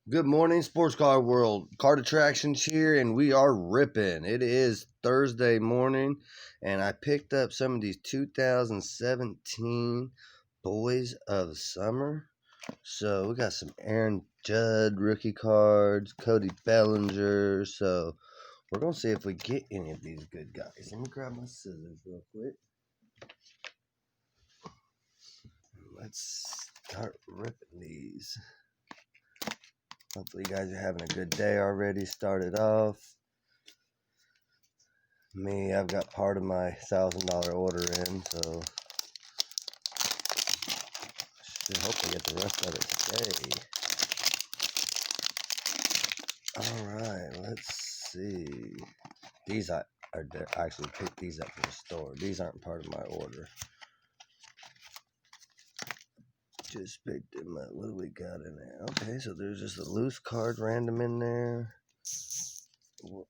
Good morning, sports car world. Card Attractions here, and we are ripping. It is Thursday morning, and I picked up some of these 2017 Boys of Summer. So we got some Aaron Judd rookie cards, Cody Bellinger. So we're gonna see if we get any of these good guys. Let me grab my scissors real quick. Let's start ripping these. Hopefully you guys are having a good day already. Started off. Me, I've got part of my $1,000 order in, so I should hopefully get the rest of it today. Alright, let's see. These I actually picked these up from the store. These aren't part of my order. Just picked them up. What do we got in there? Okay, so there's just a loose card random in there. What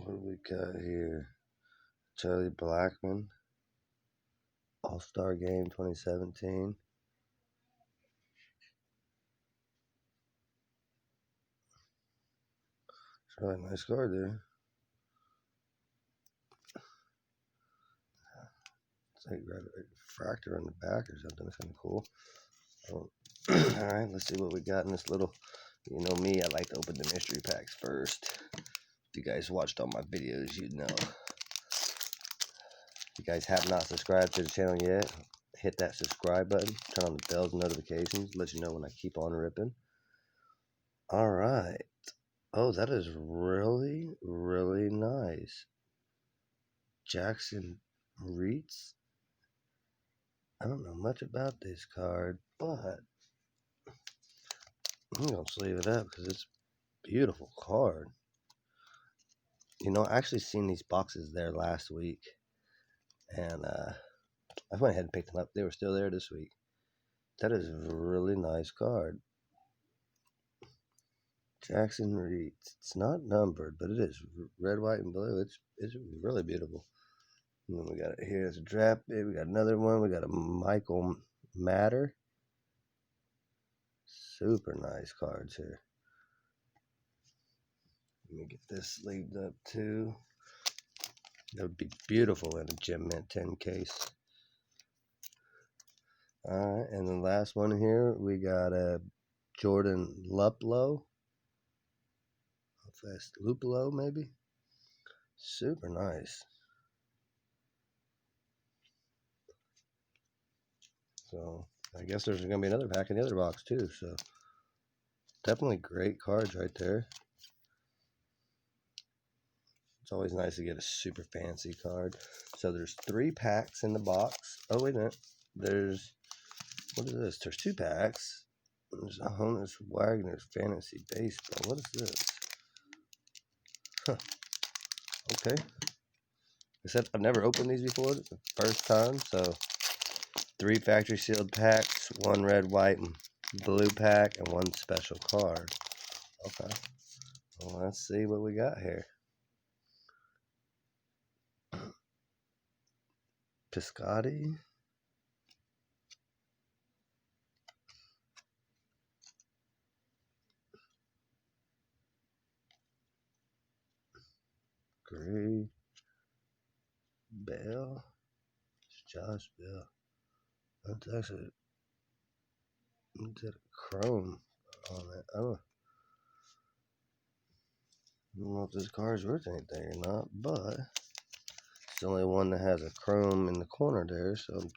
do we got here? Charlie Blackmon, All-Star Game 2017. It's a really nice card there. It's like got a fractor on the back or something. It's kind of cool. Alright, let's see what we got in this little. You know me, I like to open the mystery packs first. If you guys watched all my videos, you know. If you guys have not subscribed to the channel yet, hit that subscribe button. Turn on the bells and notifications. Let you know when I keep on ripping. Alright. Oh, that is really, really nice. Jackson Reitz. I don't know much about this card, but I'm going to sleeve it up because it's a beautiful card. You know, I actually seen these boxes there last week, and I went ahead and picked them up. They were still there this week. That is a really nice card. Jackson Reed. It's not numbered, but it is red, white, and blue. It's really beautiful. And then we got it here. It's a draft bid. We got another one. We got a Michael Matter. Super nice cards here. Let me get this sleeved up too. That would be beautiful in a Gem Mint 10 case. Alright, and the last one here, we got a Jordan Luplow. Luplow, maybe? Super nice. So, I guess there's going to be another pack in the other box too. So, definitely great cards right there. It's always nice to get a super fancy card. So, there's 3 packs in the box. Oh, wait a minute. There's, what is this? There's 2 packs. There's a Honus Wagner's Fantasy Baseball. What is this? Huh. Okay. Except I've never opened these before. It's the first time. So 3 factory sealed packs, 1 red, white, and blue pack, and 1 special card. Okay. Well, let's see what we got here. Piscotty. Gray. Bell. It's Josh Bell. That's actually, it's a chrome on it. I don't know if this card's worth anything or not, but it's the only one that has a chrome in the corner there, so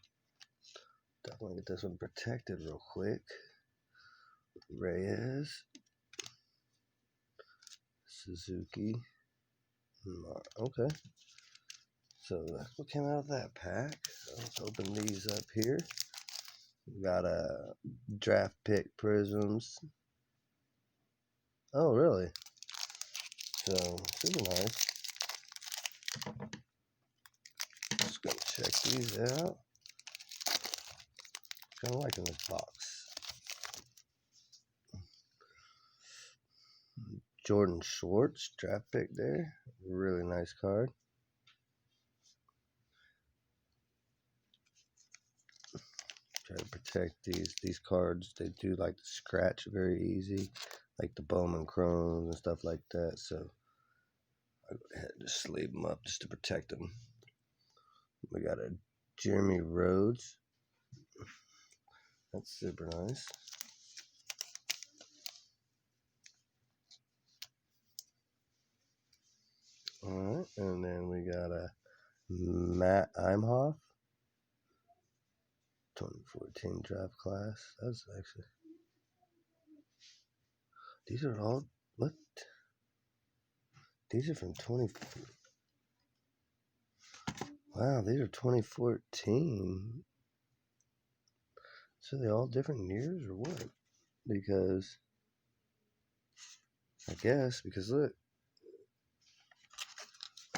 definitely get this one protected real quick. Reyes. Suzuki. Okay. So that's what came out of that pack. So let's open these up here. We got a draft pick prisms. Oh, really? So, super nice. Just gonna check these out. Kind of liking this box. Jordan Schwartz, draft pick there. Really nice card. Try to protect these cards. They do like to scratch very easy, like the Bowman Chromes and stuff like that. So I go ahead and just sleeve them up just to protect them. We got a Jeremy Rhodes. That's super nice. Alright, and then we got a Matt Imhoff. 2014 draft class. That's actually... These are all... What? These are from 20... Wow, these are 2014. So they all different years or what? Because... I guess, because look.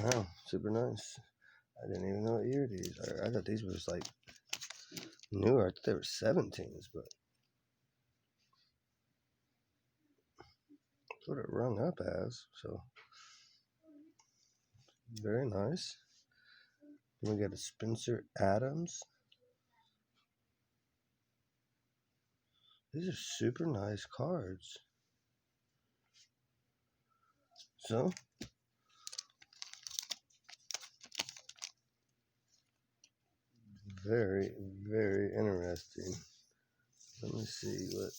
Wow, super nice. I didn't even know what year these are. I thought these were just like newer. I thought they were 17s, but that's what it rung up as. So very nice. Then we got a Spencer Adams. These are super nice cards. So very, very interesting. Let me see what.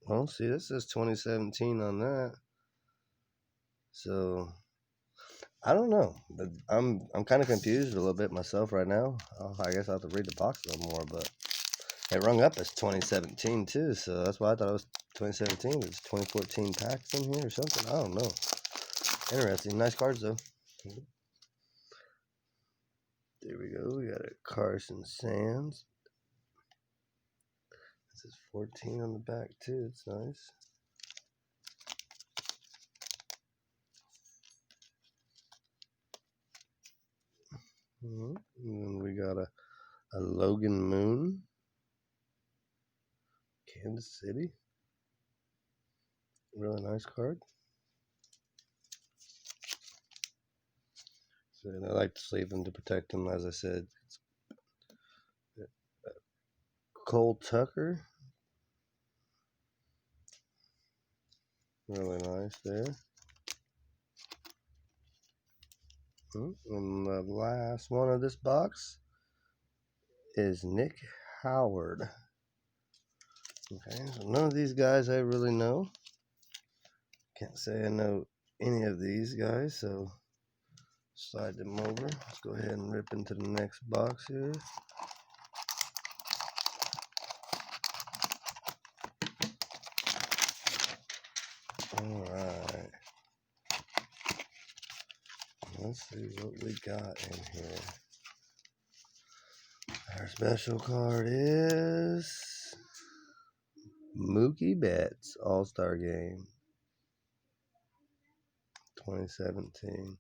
Well, see, this says 2017 on that. So I don't know. I'm kind of confused a little bit myself right now. I guess I'll have to read the box a little more, but it rung up as 2017 too. So that's why I thought it was 2017. It's 2014 packs in here or something. I don't know. Interesting. Nice cards though. There we go. We got a Carson Sands. This is 14 on the back too. It's nice. And then we got a Logan Moon. Kansas City. Really nice card. So I like to sleeve them to protect them, as I said. Cole Tucker. Really nice there. And the last one of this box is Nick Howard. Okay, so none of these guys I really know. Can't say I know any of these guys, so slide them over. Let's go ahead and rip into the next box here. Alright. Let's see what we got in here. Our special card is Mookie Betts All-Star Game 2017.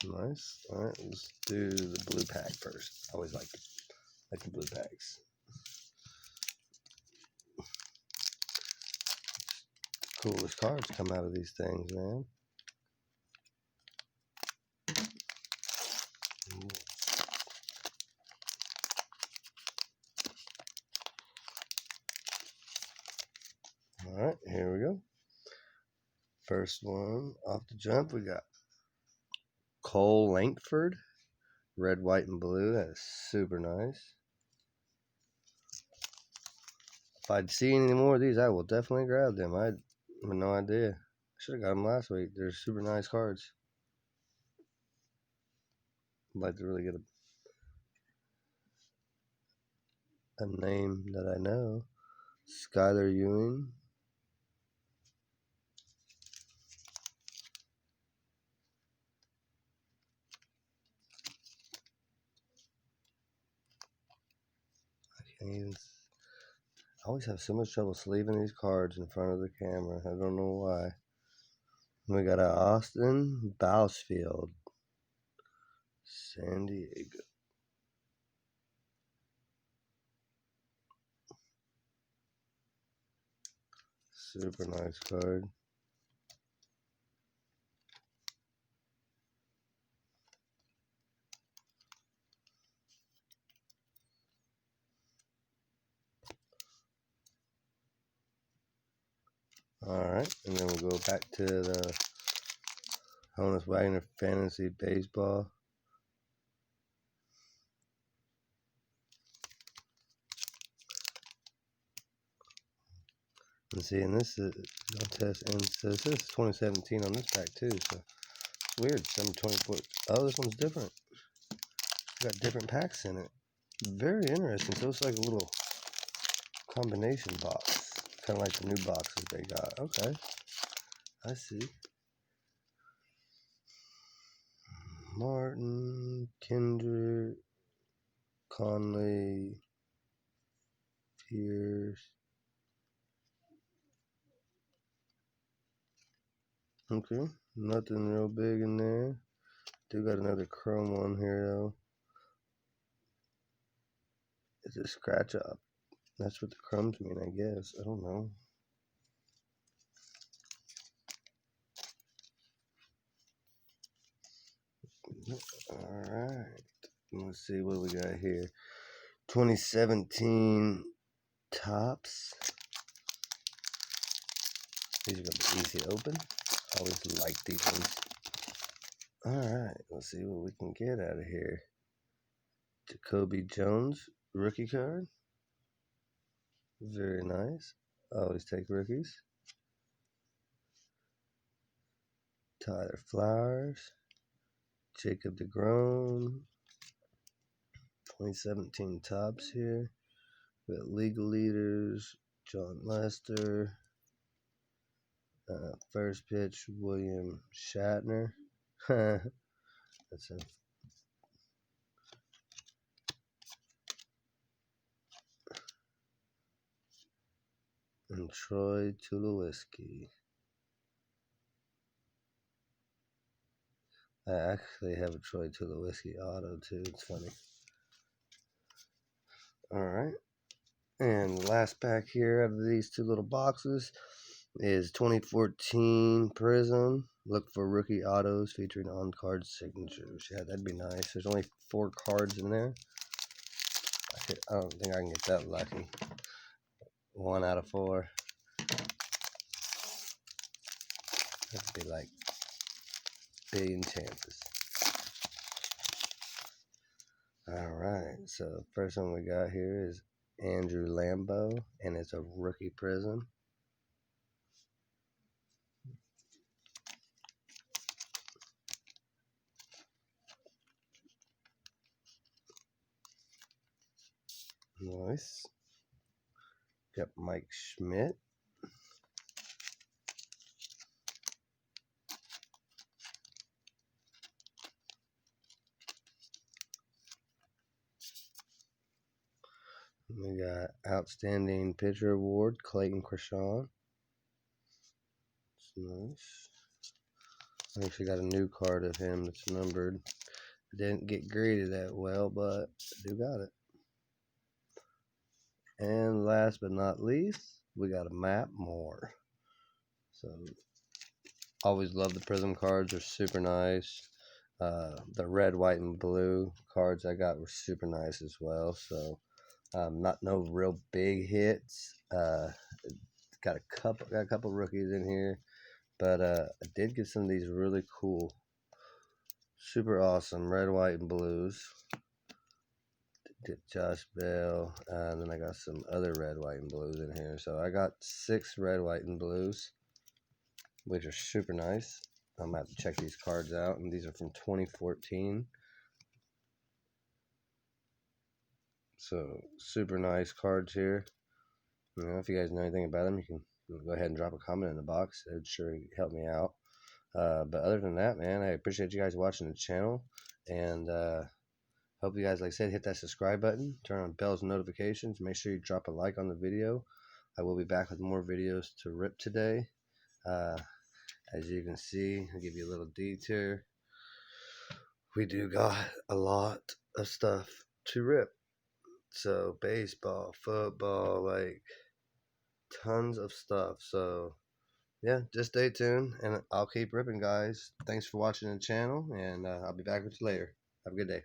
Nice. Alright, let's do the blue pack first. I always like the blue packs. Coolest cards come out of these things, man. Alright, here we go. First one off the jump, we got Cole Langford. Red, white, and blue. That is super nice. If I'd seen any more of these, I will definitely grab them. I have no idea. I should have got them last week. They're super nice cards. I'd like to really get a name that I know. Skylar Ewing. I always have so much trouble sleeving these cards in front of the camera. I don't know why. We got a Austin Bousfield, San Diego. Super nice card. Alright, and then we'll go back to the Honus Wagner Fantasy Baseball. And see, and this is test, and so this is 2017 on this pack too, so it's weird. December 24th. Oh, this one's different. It's got different packs in it. Very interesting. So it's like a little combination box, kind of like the new boxes they got. Okay, I see. Martin, Kendrick, Conley, Pierce. Okay, nothing real big in there. Do got another chrome one here though. It's a scratch up. That's what the crumbs mean, I guess. I don't know. Alright. Let's see what we got here. 2017 Topps. These are going to be easy to open. I always like these ones. Alright, let's see what we can get out of here. Jacoby Jones, rookie card. Very nice. I always take rookies. Tyler Flowers. Jacob DeGrom. 2017 Topps here. We got League Leaders, John Lester. First pitch, William Shatner. That's a and Troy Tulowitzki. I actually have a Troy Tulowitzki auto too. It's funny. Alright. And the last pack here out of these two little boxes is 2014 Prism. Look for rookie autos featuring on-card signatures. Yeah, that'd be nice. There's only 4 cards in there. I don't think I can get that lucky. 1 out of 4. That'd be like billion chances. Alright, so first one we got here is Andrew Lambeau, and it's a rookie prism. Nice. Got Mike Schmidt. We got Outstanding Pitcher Award, Clayton Kershaw. It's nice. I actually got a new card of him that's numbered. Didn't get graded that well, but I do got it. And last but not least, we got a Matt Moore. So, always love the Prism cards. They're super nice. The red, white, and blue cards I got were super nice as well. So, not no real big hits. Got a couple rookies in here, but I did get some of these really cool, super awesome red, white, and blues. Did Josh Bell, and then I got some other red, white, and blues in here. So I got 6 red, white, and blues, which are super nice. I'm gonna have to check these cards out, and these are from 2014. So super nice cards here. You know, if you guys know anything about them, you can go ahead and drop a comment in the box. It would sure help me out. But other than that, man, I appreciate you guys watching the channel, and hope you guys, like I said, hit that subscribe button, turn on bells and notifications, make sure you drop a like on the video. I will be back with more videos to rip today. As you can see, I'll give you a little detour. We do got a lot of stuff to rip. So baseball, football, like tons of stuff. So yeah, just stay tuned and I'll keep ripping, guys. Thanks for watching the channel, and I'll be back with you later. Have a good day.